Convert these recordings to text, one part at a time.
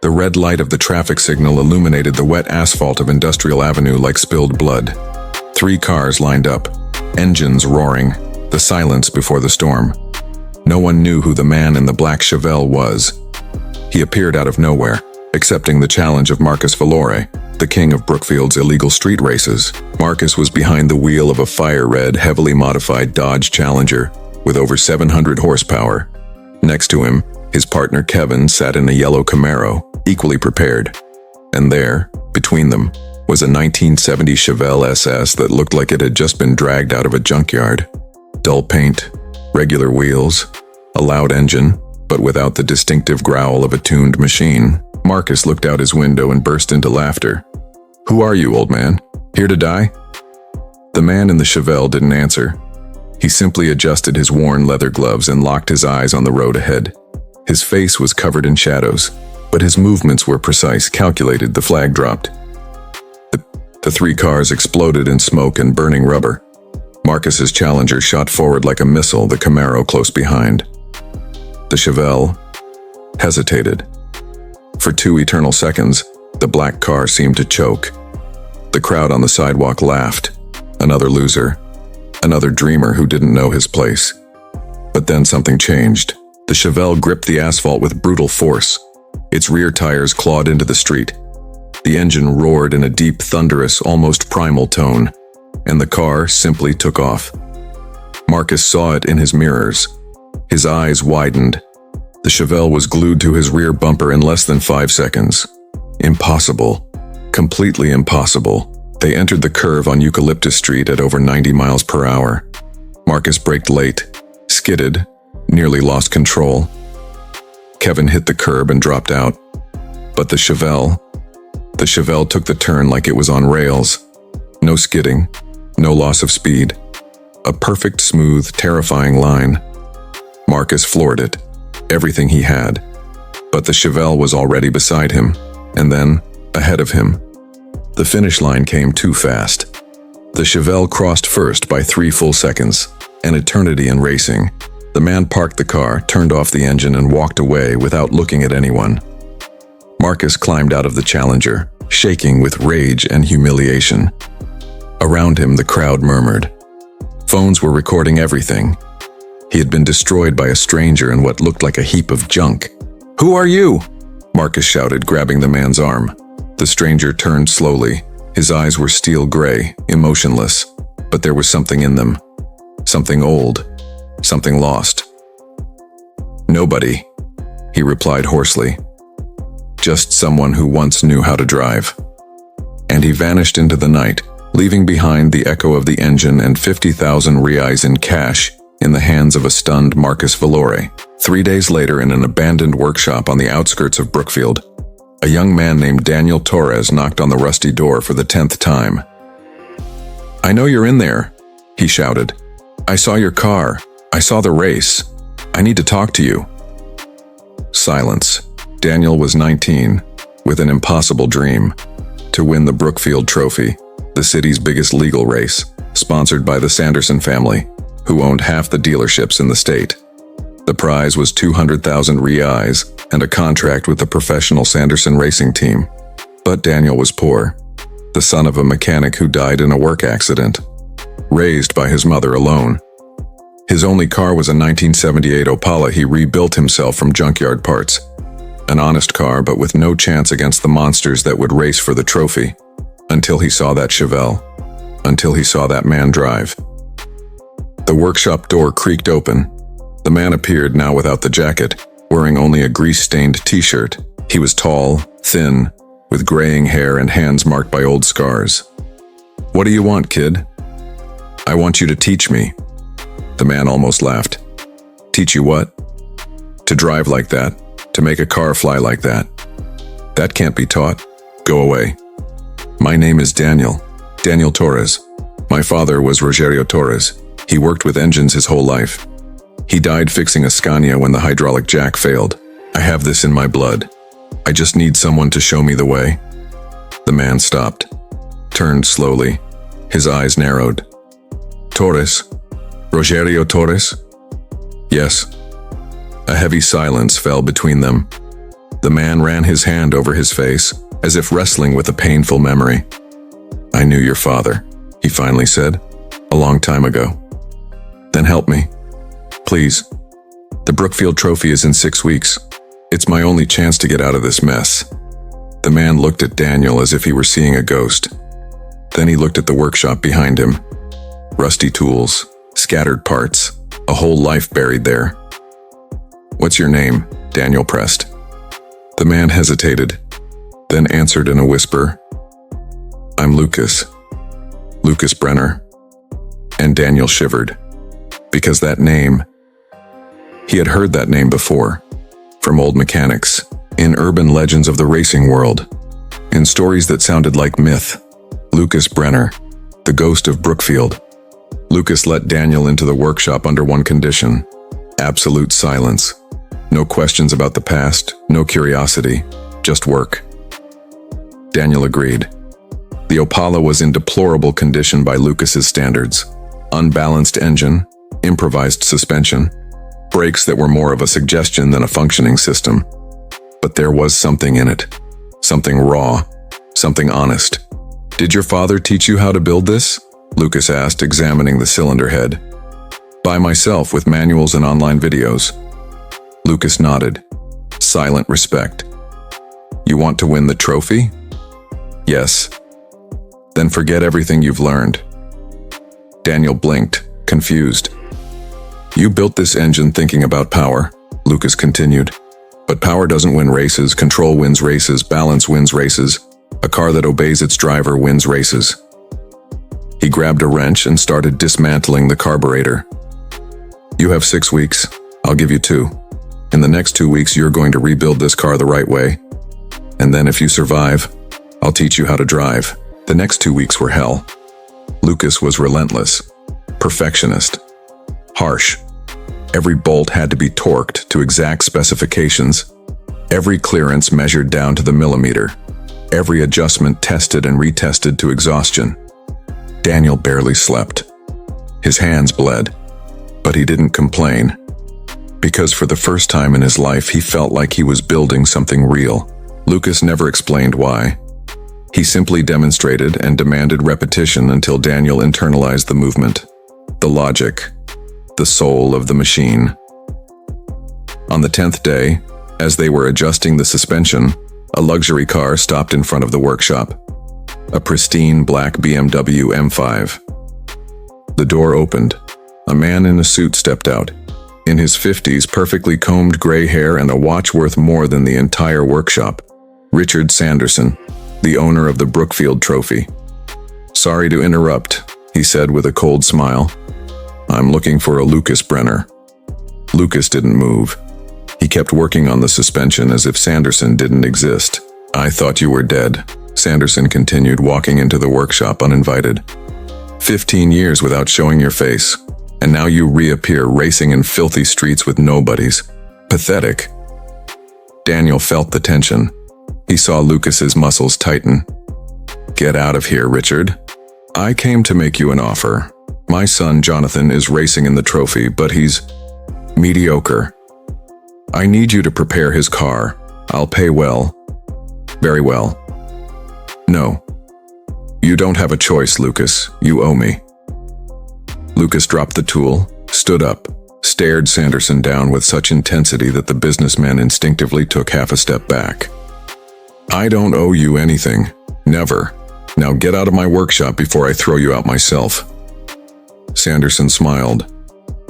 The red light of the traffic signal illuminated the wet asphalt of Industrial Avenue like spilled blood. 3 cars lined up, engines roaring, the silence before the storm. No one knew who the man in the black Chevelle was. He appeared out of nowhere, accepting the challenge of Marcus Valore, the king of Brookfield's illegal street races. Marcus was behind the wheel of a fire-red, heavily modified Dodge Challenger with over 700 horsepower. Next to him, his partner Kevin sat in a yellow Camaro, equally prepared. And there, between them, was a 1970 Chevelle SS that looked like it had just been dragged out of a junkyard. Dull paint, regular wheels, a loud engine, but without the distinctive growl of a tuned machine. Marcus looked out his window and burst into laughter. "Who are you, old man? Here to die?" The man in the Chevelle didn't answer. He simply adjusted his worn leather gloves and locked his eyes on the road ahead. His face was covered in shadows, but his movements were precise, calculated. The flag dropped. The 3 cars exploded in smoke and burning rubber. Marcus's Challenger shot forward like a missile, the Camaro close behind. The Chevelle hesitated. For 2 eternal seconds, the black car seemed to choke. The crowd on the sidewalk laughed. Another loser. Another dreamer who didn't know his place. But then something changed. The Chevelle gripped the asphalt with brutal force. Its rear tires clawed into the street. The engine roared in a deep, thunderous, almost primal tone, and the car simply took off. Marcus saw it in his mirrors. His eyes widened. The Chevelle was glued to his rear bumper in less than 5 seconds. Impossible. Completely impossible. They entered the curve on Eucalyptus Street at over 90 miles per hour. Marcus braked late, skidded, nearly lost control. Kevin hit the curb and dropped out. But the Chevelle took the turn like it was on rails. No skidding, no loss of speed. A perfect, smooth, terrifying line. Marcus floored it, everything he had. But the Chevelle was already beside him, and then, ahead of him. The finish line came too fast. The Chevelle crossed first by 3 full seconds, an eternity in racing. The man parked the car, turned off the engine, and walked away without looking at anyone. Marcus climbed out of the Challenger, shaking with rage and humiliation. Around him, the crowd murmured. Phones were recording everything. He had been destroyed by a stranger in what looked like a heap of junk. "Who are you?" Marcus shouted, grabbing the man's arm. The stranger turned slowly. His eyes were steel gray, emotionless, but there was something in them. Something old. Something lost. "Nobody," he replied hoarsely. "Just someone who once knew how to drive." And he vanished into the night, leaving behind the echo of the engine and 50,000 reais in cash in the hands of a stunned Marcus Valore. 3 days later, in an abandoned workshop on the outskirts of Brookfield, a young man named Daniel Torres knocked on the rusty door for the 10th time. "I know you're in there," he shouted. "I saw your car. I saw the race. I need to talk to you." Silence. Daniel was 19, with an impossible dream: to win the Brookfield Trophy, the city's biggest legal race, sponsored by the Sanderson family, who owned half the dealerships in the state. The prize was 200,000 reais and a contract with the professional Sanderson racing team. But Daniel was poor, the son of a mechanic who died in a work accident, raised by his mother alone. His only car was a 1978 Opala he rebuilt himself from junkyard parts. An honest car, but with no chance against the monsters that would race for the trophy. Until he saw that Chevelle. Until he saw that man drive. The workshop door creaked open. The man appeared, now without the jacket, wearing only a grease-stained t-shirt. He was tall, thin, with graying hair and hands marked by old scars. "What do you want, kid?" "I want you to teach me." The man almost laughed. "Teach you what?" "To drive like that, to make a car fly like that." "That can't be taught. Go away." "My name is Daniel Torres. My father was Rogerio Torres. He worked with engines his whole life. He died fixing a Scania when the hydraulic jack failed. I have this in my blood. I just need someone to show me the way." The man stopped, turned slowly. His eyes narrowed. "Torres? Rogerio Torres?" "Yes." A heavy silence fell between them. The man ran his hand over his face, as if wrestling with a painful memory. "I knew your father," he finally said, "a long time ago." "Then help me. Please. The Brookfield Trophy is in 6 weeks. It's my only chance to get out of this mess." The man looked at Daniel as if he were seeing a ghost. Then he looked at the workshop behind him. Rusty tools, scattered parts, a whole life buried there. "What's your name?" Daniel pressed. The man hesitated, then answered in a whisper, "I'm Lucas. Lucas Brenner." And Daniel shivered, because that name, he had heard that name before, from old mechanics, in urban legends of the racing world, in stories that sounded like myth. Lucas Brenner, the ghost of Brookfield. Lucas let Daniel into the workshop under one condition: absolute silence. No questions about the past, no curiosity, just work. Daniel agreed. The Opala was in deplorable condition by Lucas's standards. Unbalanced engine, improvised suspension, brakes that were more of a suggestion than a functioning system. But there was something in it. Something raw. Something honest. "Did your father teach you how to build this?" Lucas asked, examining the cylinder head. "By myself, with manuals and online videos." Lucas nodded. Silent respect. "You want to win the trophy?" "Yes." "Then forget everything you've learned." Daniel blinked, confused. "You built this engine thinking about power," Lucas continued. "But power doesn't win races, control wins races, balance wins races. A car that obeys its driver wins races." He grabbed a wrench and started dismantling the carburetor. "You have 6 weeks. I'll give you 2. In the next 2 weeks, you're going to rebuild this car the right way. And then if you survive, I'll teach you how to drive." The next 2 weeks were hell. Lucas was relentless, perfectionist, harsh. Every bolt had to be torqued to exact specifications. Every clearance measured down to the millimeter. Every adjustment tested and retested to exhaustion. Daniel barely slept. His hands bled, but he didn't complain. Because for the first time in his life, he felt like he was building something real. Lucas never explained why. He simply demonstrated and demanded repetition until Daniel internalized the movement, the logic, the soul of the machine. On the 10th day, as they were adjusting the suspension, a luxury car stopped in front of the workshop. A pristine black BMW M5. The door opened. A man in a suit stepped out. In his 50s, perfectly combed gray hair and a watch worth more than the entire workshop. Richard Sanderson, the owner of the Brookfield Trophy. "Sorry to interrupt," he said with a cold smile. "I'm looking for a Lucas Brenner." Lucas didn't move. He kept working on the suspension as if Sanderson didn't exist. "I thought you were dead," Sanderson continued, walking into the workshop uninvited. 15 years without showing your face, and now you reappear racing in filthy streets with nobodies. Pathetic. Daniel felt the tension. He saw Lucas's muscles tighten. "Get out of here, Richard. I came to make you an offer. My son Jonathan is racing in the trophy, but he's mediocre. I need you to prepare his car. I'll pay well. Very well." "No. You don't have a choice, Lucas. You owe me." Lucas dropped the tool, stood up, stared Sanderson down with such intensity that the businessman instinctively took half a step back. "I don't owe you anything. Never. Now get out of my workshop before I throw you out myself." Sanderson smiled,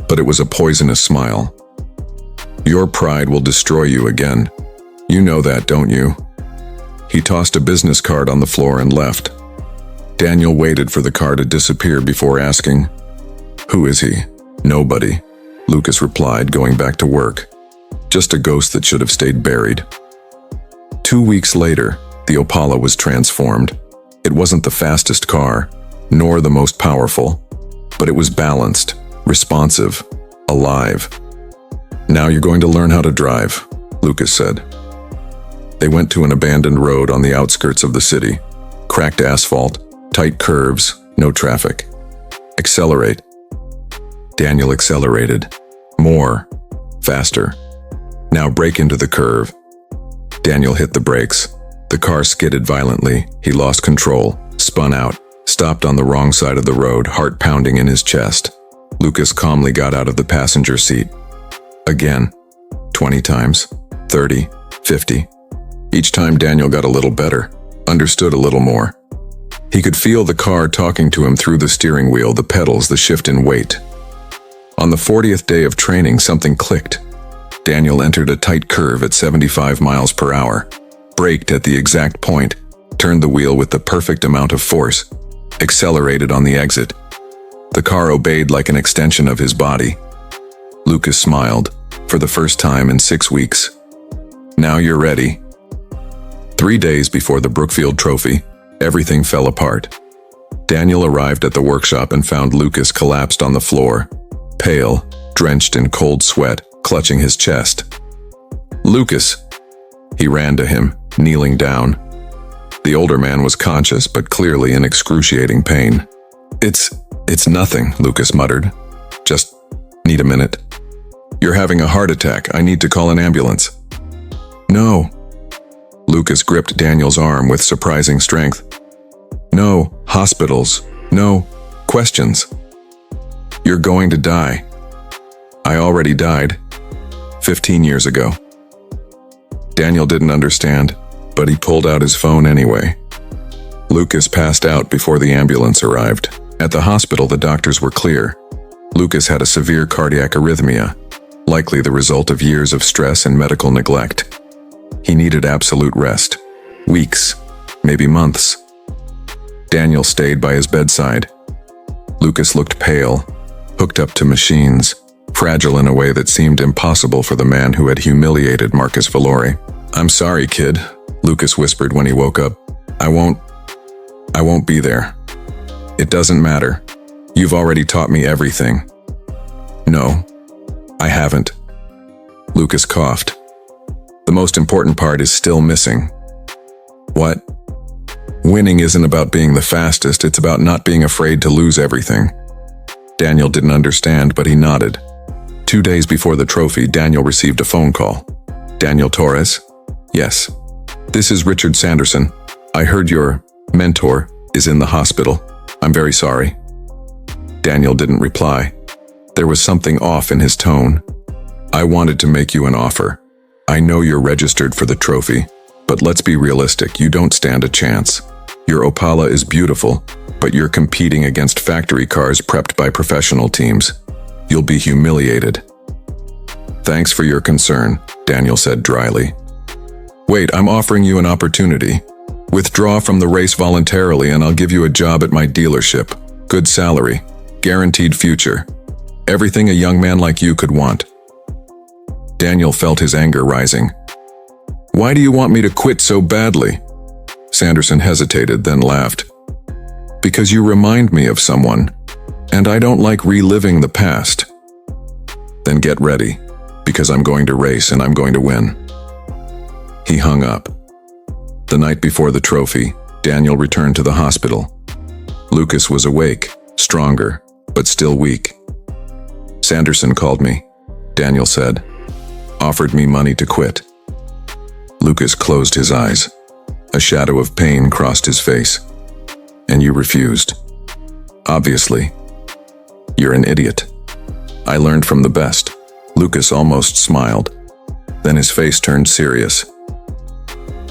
but it was a poisonous smile. "Your pride will destroy you again. You know that, don't you?" He tossed a business card on the floor and left. Daniel waited for the car to disappear before asking, "Who is he?" "Nobody," Lucas replied, going back to work. "Just a ghost that should have stayed buried." 2 weeks later, the Opala was transformed. It wasn't the fastest car, nor the most powerful, but it was balanced, responsive, alive. "Now you're going to learn how to drive," Lucas said. They went to an abandoned road on the outskirts of the city. Cracked asphalt, tight curves, no traffic. "Accelerate." Daniel accelerated. More. Faster. "Now brake into the curve." Daniel hit the brakes. The car skidded violently. He lost control, spun out, stopped on the wrong side of the road, heart pounding in his chest. Lucas calmly got out of the passenger seat. Again. 20 times. 30. 50. Each time Daniel got a little better, understood a little more. He could feel the car talking to him through the steering wheel, the pedals, the shift in weight. On the 40th day of training, something clicked. Daniel entered a tight curve at 75 miles per hour, braked at the exact point, turned the wheel with the perfect amount of force, accelerated on the exit. The car obeyed like an extension of his body. Lucas smiled, for the first time in 6 weeks. Now you're ready. 3 days before the Brookfield Trophy, everything fell apart. Daniel arrived at the workshop and found Lucas collapsed on the floor, pale, drenched in cold sweat, clutching his chest. "Lucas!" He ran to him, kneeling down. The older man was conscious, but clearly in excruciating pain. It's nothing," Lucas muttered. "Just need a minute." "You're having a heart attack. I need to call an ambulance." "No." Lucas gripped Daniel's arm with surprising strength. "No hospitals. No questions. You're going to die. I already died. 15 years ago." Daniel didn't understand, but he pulled out his phone anyway. Lucas passed out before the ambulance arrived. At the hospital, the doctors were clear. Lucas had a severe cardiac arrhythmia, likely the result of years of stress and medical neglect. He needed absolute rest. Weeks, maybe months. Daniel stayed by his bedside. Lucas looked pale, hooked up to machines, fragile in a way that seemed impossible for the man who had humiliated Marcus Valori. "I'm sorry, kid," Lucas whispered when he woke up. I won't be there. It doesn't matter. You've already taught me everything." "No, I haven't." Lucas coughed. "The most important part is still missing." "What?" "Winning isn't about being the fastest, it's about not being afraid to lose everything." Daniel didn't understand, but he nodded. 2 days before the trophy, Daniel received a phone call. "Daniel Torres?" "Yes." "This is Richard Sanderson. I heard your mentor is in the hospital. I'm very sorry." Daniel didn't reply. There was something off in his tone. "I wanted to make you an offer. I know you're registered for the trophy, but let's be realistic, you don't stand a chance. Your Opala is beautiful, but you're competing against factory cars prepped by professional teams. You'll be humiliated." "Thanks for your concern," Daniel said dryly. "Wait, I'm offering you an opportunity. Withdraw from the race voluntarily and I'll give you a job at my dealership. Good salary, guaranteed future. Everything a young man like you could want." Daniel felt his anger rising. "Why do you want me to quit so badly?" Sanderson hesitated, then laughed. "Because you remind me of someone, and I don't like reliving the past." "Then get ready, because I'm going to race and I'm going to win." He hung up. The night before the trophy, Daniel returned to the hospital. Lucas was awake, stronger, but still weak. "Sanderson called me," Daniel said. "Offered me money to quit." Lucas closed his eyes. A shadow of pain crossed his face. "And you refused?" "Obviously. You're an idiot. I learned from the best." Lucas almost smiled. Then his face turned serious.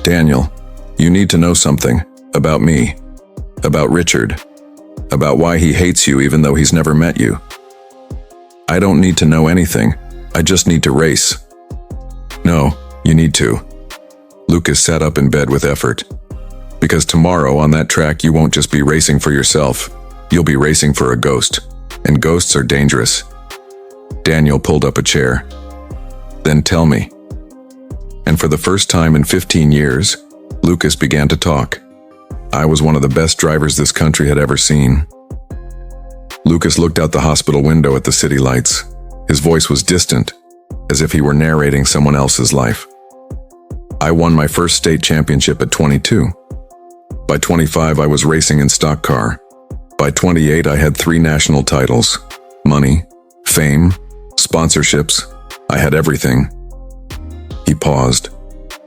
"Daniel, you need to know something about me, about Richard, about why he hates you even though he's never met you." "I don't need to know anything. I just need to race." "No, you need to." Lucas sat up in bed with effort. "Because tomorrow on that track you won't just be racing for yourself. You'll be racing for a ghost. And ghosts are dangerous." Daniel pulled up a chair. "Then tell me." And for the first time in 15 years, Lucas began to talk. "I was one of the best drivers this country had ever seen." Lucas looked out the hospital window at the city lights. His voice was distant, as if he were narrating someone else's life. "I won my first state championship at 22. By 25, I was racing in stock car. By 28, I had 3 national titles. Money, fame, sponsorships. I had everything." He paused.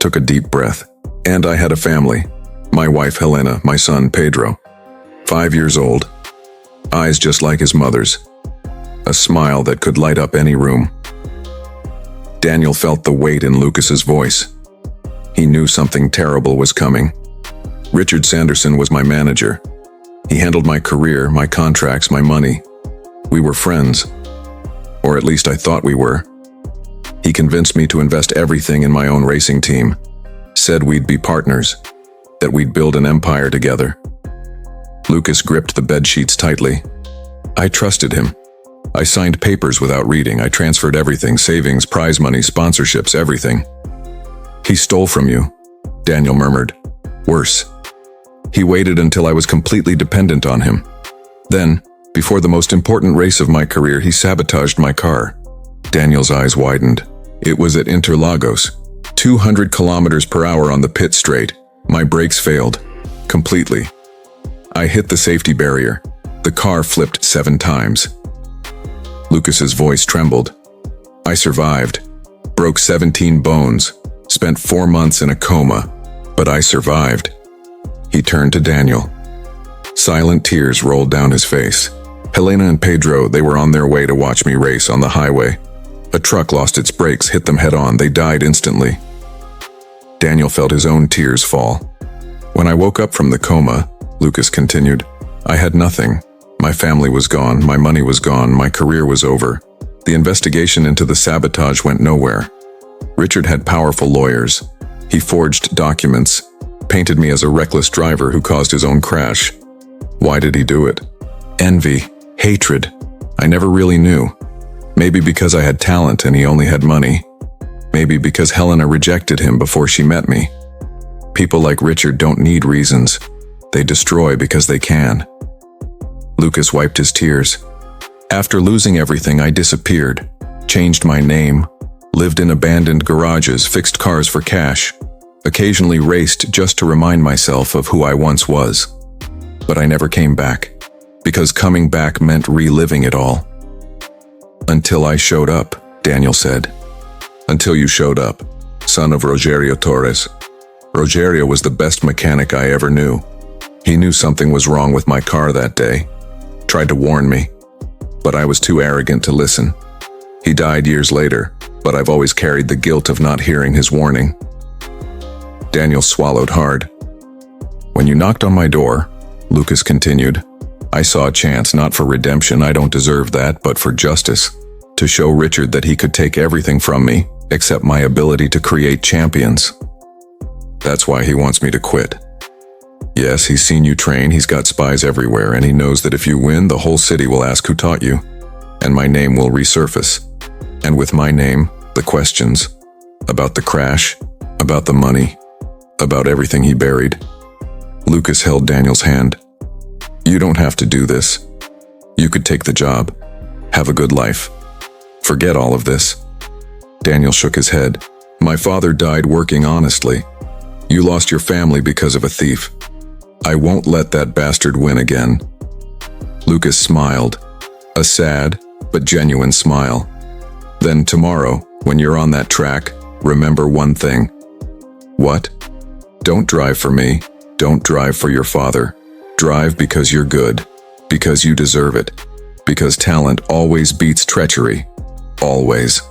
Took a deep breath. And I had a family. My wife Helena, my son Pedro. 5 years old. Eyes just like his mother's. A smile that could light up any room. Daniel felt the weight in Lucas's voice. He knew something terrible was coming. Richard Sanderson was my manager. He handled my career, my contracts, my money. We were friends. Or at least I thought we were. He convinced me to invest everything in my own racing team. Said we'd be partners. That we'd build an empire together. Lucas gripped the bedsheets tightly. I trusted him. I signed papers without reading. I transferred everything, savings, prize money, sponsorships, everything. He stole from you, Daniel murmured. Worse. He waited until I was completely dependent on him. Then, before the most important race of my career, he sabotaged my car. Daniel's eyes widened. It was at Interlagos. 200 kilometers per hour on the pit straight. My brakes failed. Completely. I hit the safety barrier. The car flipped 7 times. Lucas's voice trembled. I survived. Broke 17 bones. Spent 4 months in a coma. But I survived. He turned to Daniel. Silent tears rolled down his face. Helena and Pedro, they were on their way to watch me race on the highway. A truck lost its brakes, hit them head on. They died instantly. Daniel felt his own tears fall. When I woke up from the coma, Lucas continued, I had nothing. My family was gone, my money was gone, my career was over. The investigation into the sabotage went nowhere. Richard had powerful lawyers. He forged documents, painted me as a reckless driver who caused his own crash. Why did he do it? Envy, hatred. I never really knew. Maybe because I had talent and he only had money. Maybe because Helena rejected him before she met me. People like Richard don't need reasons. They destroy because they can. Lucas wiped his tears. After losing everything, I disappeared, changed my name, lived in abandoned garages, fixed cars for cash, occasionally raced just to remind myself of who I once was. But I never came back, because coming back meant reliving it all. Until I showed up, Daniel said. Until you showed up, son of Rogerio Torres. Rogerio was the best mechanic I ever knew. He knew something was wrong with my car that day. Tried to warn me, but I was too arrogant to listen. He died years later, but I've always carried the guilt of not hearing his warning. Daniel swallowed hard. When you knocked on my door, Lucas continued, I saw a chance not for redemption, I don't deserve that, but for justice. To show Richard that he could take everything from me, except my ability to create champions. That's why he wants me to quit. Yes, he's seen you train, he's got spies everywhere, and he knows that if you win, the whole city will ask who taught you, and my name will resurface. And with my name, the questions, about the crash, about the money, about everything he buried. Lucas held Daniel's hand. You don't have to do this. You could take the job, have a good life. Forget all of this. Daniel shook his head. My father died working honestly. You lost your family because of a thief. I won't let that bastard win again. Lucas smiled, a sad but genuine smile. Then tomorrow, when you're on that track, remember one thing. What? Don't drive for me. Don't drive for your father. Drive because you're good, because you deserve it, because talent always beats treachery. Always.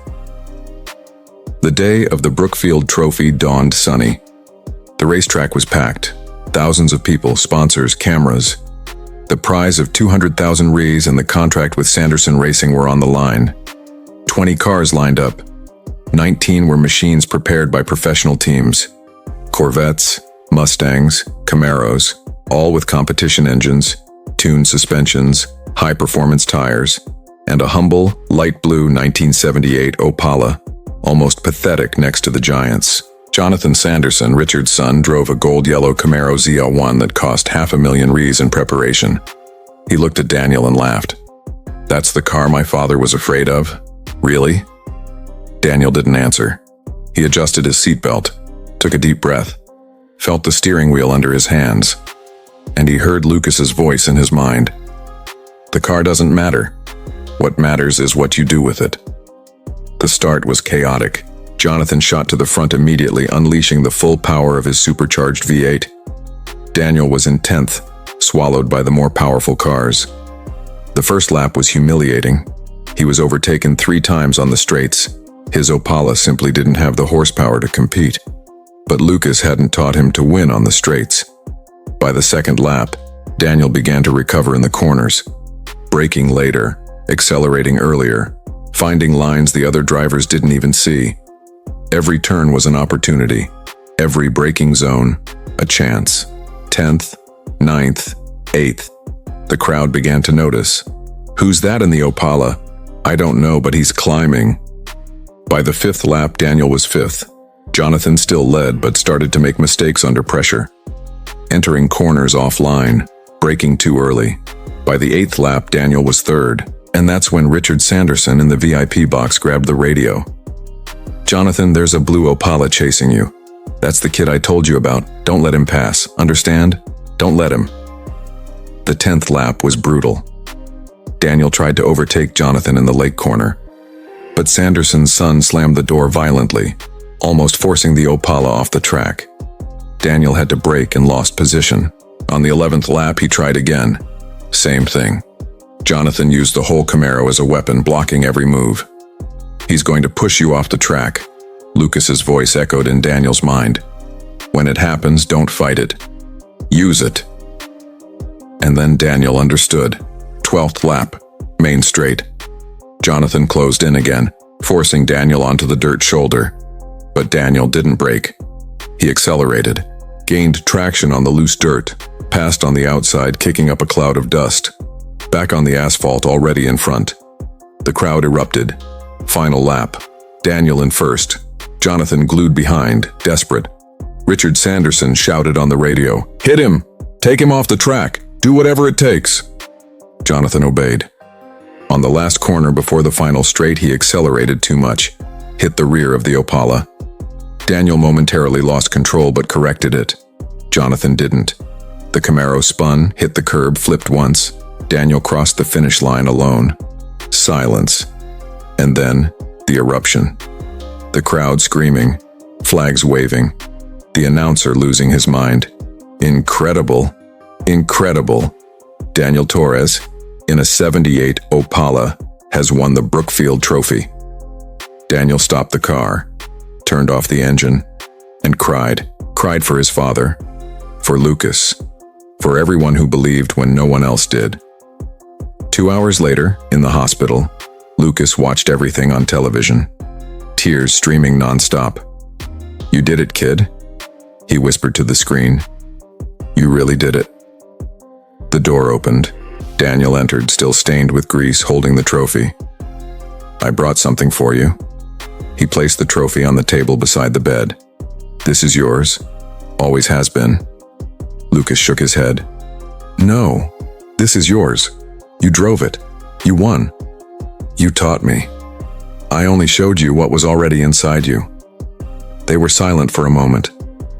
The day of the Brookfield Trophy dawned sunny. The racetrack was packed. Thousands of people, sponsors, cameras. The prize of 200,000 Rs and the contract with Sanderson Racing were on the line. 20 cars lined up. 19 were machines prepared by professional teams. Corvettes, Mustangs, Camaros, all with competition engines, tuned suspensions, high-performance tires, and a humble, light blue 1978 Opala, almost pathetic next to the giants. Jonathan Sanderson, Richard's son, drove a gold-yellow Camaro ZL1 that cost $500,000 Rs in preparation. He looked at Daniel and laughed. That's the car my father was afraid of? Really? Daniel didn't answer. He adjusted his seatbelt, took a deep breath, felt the steering wheel under his hands, and he heard Lucas's voice in his mind. The car doesn't matter. What matters is what you do with it. The start was chaotic. Jonathan shot to the front immediately, unleashing the full power of his supercharged V8. Daniel was in 10th, swallowed by the more powerful cars. The first lap was humiliating. He was overtaken 3 times on the straights. His Opala simply didn't have the horsepower to compete. But Lucas hadn't taught him to win on the straights. By the second lap, Daniel began to recover in the corners, braking later, accelerating earlier, finding lines the other drivers didn't even see. Every turn was an opportunity, every braking zone, a chance. 10th, 9th, 8th. The crowd began to notice. Who's that in the Opala? I don't know, but he's climbing. By the 5th lap, Daniel was 5th. Jonathan still led, but started to make mistakes under pressure. Entering corners offline, braking too early. By the 8th lap, Daniel was 3rd, and that's when Richard Sanderson in the VIP box grabbed the radio. "Jonathan, there's a blue Opala chasing you. That's the kid I told you about. Don't let him pass, understand? Don't let him." The 10th lap was brutal. Daniel tried to overtake Jonathan in the lake corner, but Sanderson's son slammed the door violently, almost forcing the Opala off the track. Daniel had to brake and lost position. On the 11th lap, he tried again. Same thing. Jonathan used the whole Camaro as a weapon, blocking every move. "He's going to push you off the track." Lucas's voice echoed in Daniel's mind. "When it happens, don't fight it. Use it." And then Daniel understood. 12th lap, main straight. Jonathan closed in again, forcing Daniel onto the dirt shoulder. But Daniel didn't brake. He accelerated, gained traction on the loose dirt, passed on the outside, kicking up a cloud of dust. Back on the asphalt, already in front. The crowd erupted. Final lap. Daniel in first. Jonathan glued behind, desperate. Richard Sanderson shouted on the radio, "Hit him! Take him off the track! Do whatever it takes!" Jonathan obeyed. On the last corner before the final straight, he accelerated too much, hit the rear of the Opala. Daniel momentarily lost control but corrected it. Jonathan didn't. The Camaro spun, hit the curb, flipped once. Daniel crossed the finish line alone. Silence. And then, the eruption. The crowd screaming, flags waving, the announcer losing his mind. Incredible. Incredible. Daniel Torres, in a 78 Opala, has won the Brookfield Trophy. Daniel stopped the car, turned off the engine, and cried. Cried for his father, for Lucas, for everyone who believed when no one else did. 2 hours later, in the hospital, Lucas watched everything on television, tears streaming nonstop. "You did it, kid," he whispered to the screen. "You really did it." The door opened. Daniel entered, still stained with grease, holding the trophy. "I brought something for you." He placed the trophy on the table beside the bed. "This is yours. Always has been." Lucas shook his head. "No, this is yours. You drove it. You won. You taught me. I only showed you what was already inside you." They were silent for a moment.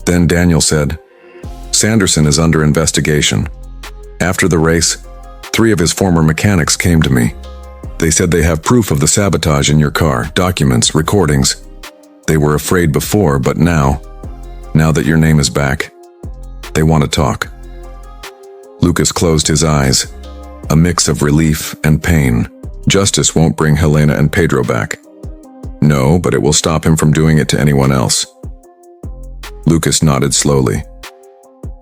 Then Daniel said, "Sanderson is under investigation. After the race, 3 of his former mechanics came to me. They said they have proof of the sabotage in your car, documents, recordings. They were afraid before, but now that your name is back, they want to talk." Lucas closed his eyes, a mix of relief and pain. Justice won't bring Helena and Pedro back. No, but it will stop him from doing it to anyone else. Lucas nodded slowly.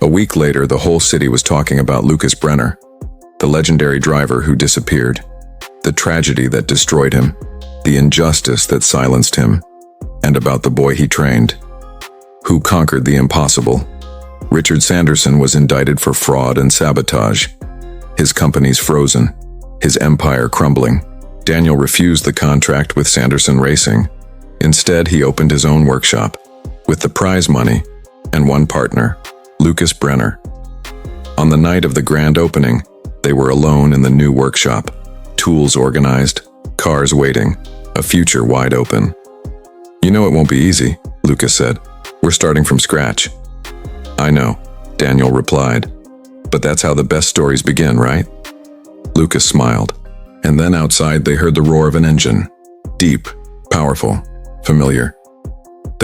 A week later, the whole city was talking about Lucas Brenner, the legendary driver who disappeared, the tragedy that destroyed him, the injustice that silenced him, and about the boy he trained, who conquered the impossible. Richard Sanderson was indicted for fraud and sabotage. His company's frozen, his empire crumbling. Daniel refused the contract with Sanderson Racing. Instead, he opened his own workshop, with the prize money and one partner, Lucas Brenner. On the night of the grand opening, they were alone in the new workshop, tools organized, cars waiting, a future wide open. "You know it won't be easy," Lucas said. "We're starting from scratch." "I know," Daniel replied. "But that's how the best stories begin, right?" Lucas smiled, and then outside they heard the roar of an engine. Deep, powerful, familiar.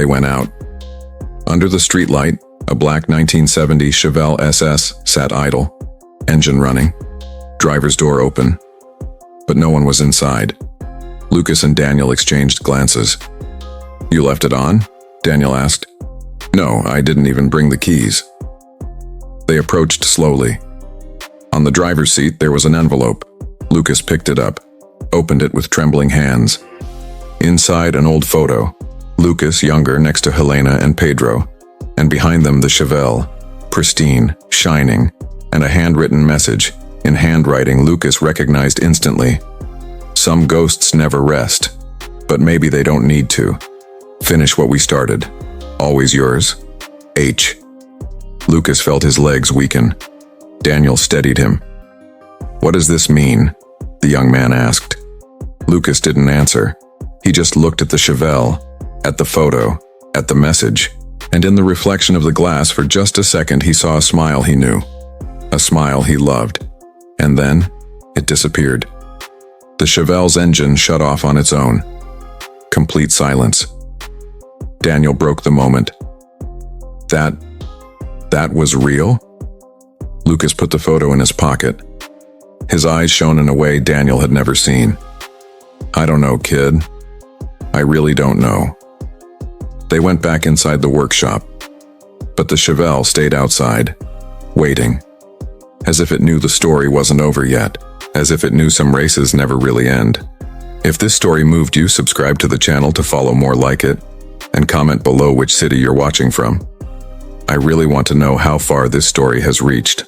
They went out. Under the streetlight, a black 1970 Chevelle SS sat idle, engine running, driver's door open. But no one was inside. Lucas and Daniel exchanged glances. "You left it on?" Daniel asked. "No, I didn't even bring the keys." They approached slowly. On the driver's seat, there was an envelope. Lucas picked it up, opened it with trembling hands. Inside, an old photo. Lucas, younger, next to Helena and Pedro, and behind them the Chevelle, pristine, shining, and a handwritten message, in handwriting Lucas recognized instantly. "Some ghosts never rest, but maybe they don't need to. Finish what we started. Always yours, H." Lucas felt his legs weaken. Daniel steadied him. "What does this mean?" the young man asked. Lucas didn't answer. He just looked at the Chevelle, at the photo, at the message, and in the reflection of the glass for just a second he saw a smile he knew. A smile he loved. And then, it disappeared. The Chevelle's engine shut off on its own. Complete silence. Daniel broke the moment. That was real? Lucas put the photo in his pocket. His eyes shone in a way Daniel had never seen. "I don't know, kid. I really don't know." They went back inside the workshop, but the Chevelle stayed outside, waiting, as if it knew the story wasn't over yet, as if it knew some races never really end. If this story moved you, subscribe to the channel to follow more like it, and comment below which city you're watching from. I really want to know how far this story has reached.